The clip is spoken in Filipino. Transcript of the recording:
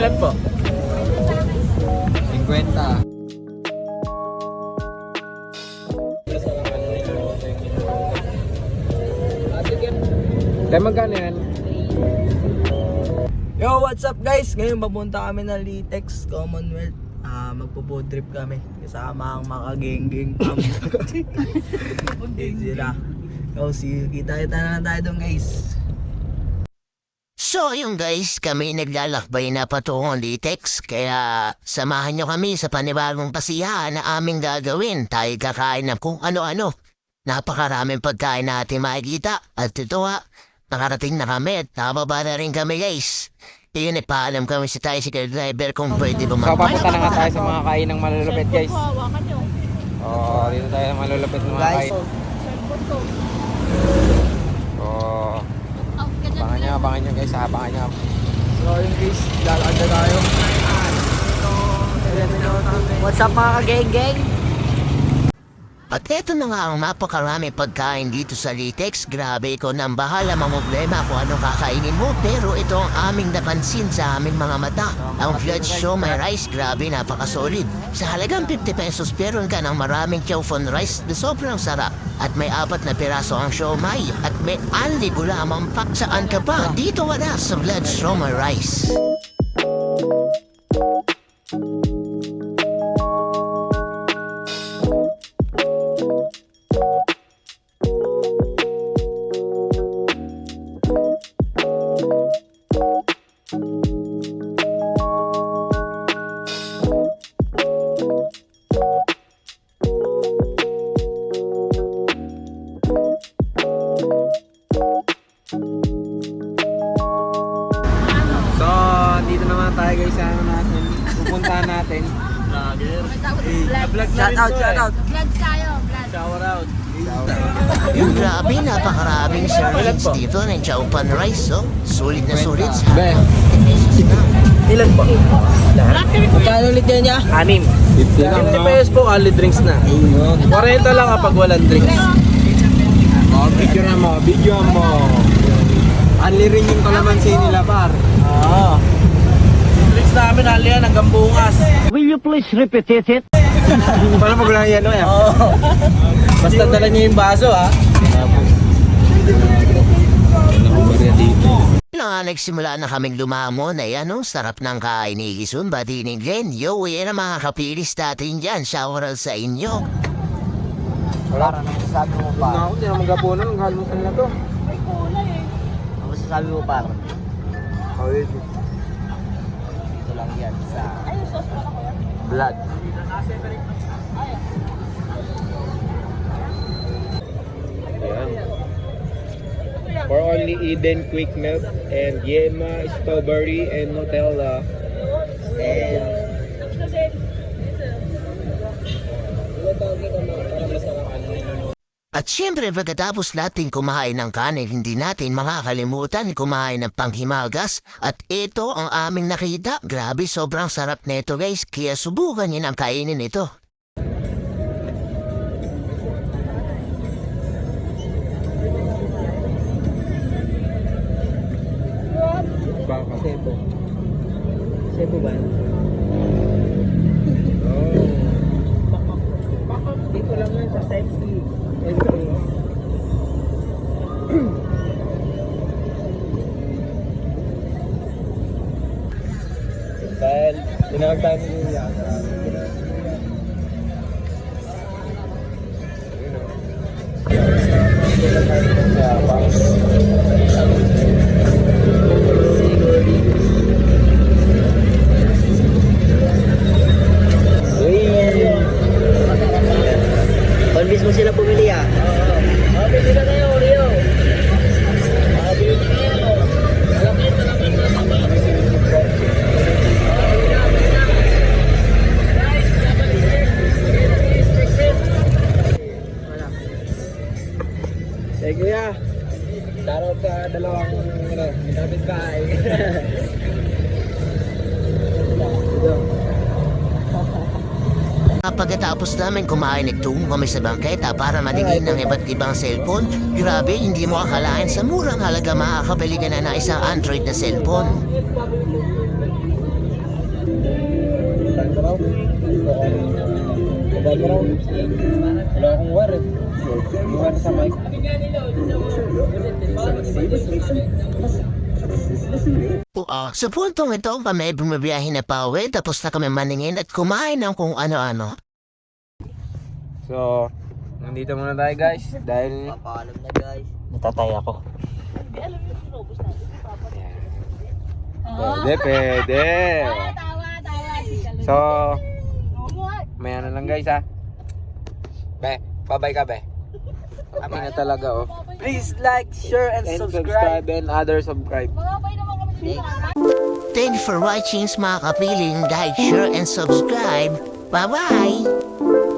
Ilan po? 50. Kaya magkano yan? Yo, what's up guys? Ngayon papunta kami ng Litex Commonwealth. Magpo-food trip kami kasama ang mga geng-geng pam. Sila. So, kita-kita na lang tayo doon guys. So yung guys, kami naglalakbay na patungong Litex, kaya samahan nyo kami sa panibagong pasiyahan na aming gagawin. Tayo kakain ng kung ano-ano. Napakaraming pagkain natin makikita. At ito nga, nakarating na kami at nababa na rin kami guys. Iyon ay paalam kami sa tricycle driver kung pwede So bumaba. papunta na nga tayo sa mga kain ng malulupit guys. Oo, dito tayo sa malulupit ng mga kain. Oo. Abangan nyo guys, abangan nyo. So yun guys, lalakad na tayo. What's up mga geng-geng? At eto na nga ang napakarami pagkain dito sa Litex. Grabe, ikaw nang bahala mamblema kung anong kakainin mo. Pero ito ang aming napansin sa aming mga mata. Ang Vlog Show My Rice, grabe, napakasolid. Sa halagang 50 pesos, meron ka ng maraming chow fun rice na sobrang sarap. At may 4 na piraso ang siomai. At may anli lamang pa. Saan ka pa? Dito wala sa Vlog Show My Rice. So, dito naman tayo guys sa ano natin. Pupuntahan natin. Shout out, shout out. Vlogs tayo, vlogs. Shout out. Yung grabe, napakaraming servings dito ng chow fun rice, oh. Sulit na sulit. Be, Ilan po? Magkano ulit yan niya? 6. 50 lang 50 no? pesos po, only drinks na. 40 lang kapag walang drinks. Oh, video mo. Anli rin yung kalamansi nila par. Oo. Yung drinks namin, only yan hanggang bukas. Will you please repeat it? Paano pag lang yan o yan? Oo. Basta dala niyo yung baso ha. Nagsimula na kaming lumamon ay ano, sarap ng kain ni Gisun, bati ni Glenn. Yo, yan ang mga kapilis natin dyan. Shower out sa inyo. Para naman sasabi mo pa. Ako, di na magapunan. Ang halmusan na to. Ano masasabi mo par? Ito lang yan sa blood. For only Eden Quick Milk and Yema Strawberry and Nutella. And At syempre, pagkatapos natin kumain ng kanin, hindi natin makakalimutan kumain ng panghimagas. At ito ang aming nakita. Grabe, sobrang sarap nito guys. Kaya subukan niyo ang kainin ito. baka sebo. Sebo ba? Oh. Dito lang yan sa Pepsi. Dahil tinawag tayo ni Julia. Convince mo sila pumili ah. Oo. Pili na kayo, Leo. Pili na kayo. Eh kuya, shoutout sa dalawang kapit bahay. Pagkatapos namin kumain, nagtungo kami sa bangketa para maningin ng iba't ibang cellphone. Grabe, hindi mo akalain sa murang halaga makakabili ka na ng isang Android na cellphone. raw. Wala mo raw. Wala akong wire eh. Yung wire sa mic. Sa puntong ito kami bumibiyahe na pauwi tapos na kami maningin at kumain ng kung ano-ano. So, nandito muna tayo guys. Dahil Papaalam na guys. natatay ako. Pwede. So, may ano lang guys ha. Be, babay ka be. Kami na talaga oh. Please like, share, and And subscribe. subscribe and other subscribe. Thank you for watching mga kapiling. Like, share, and subscribe. Bye-bye!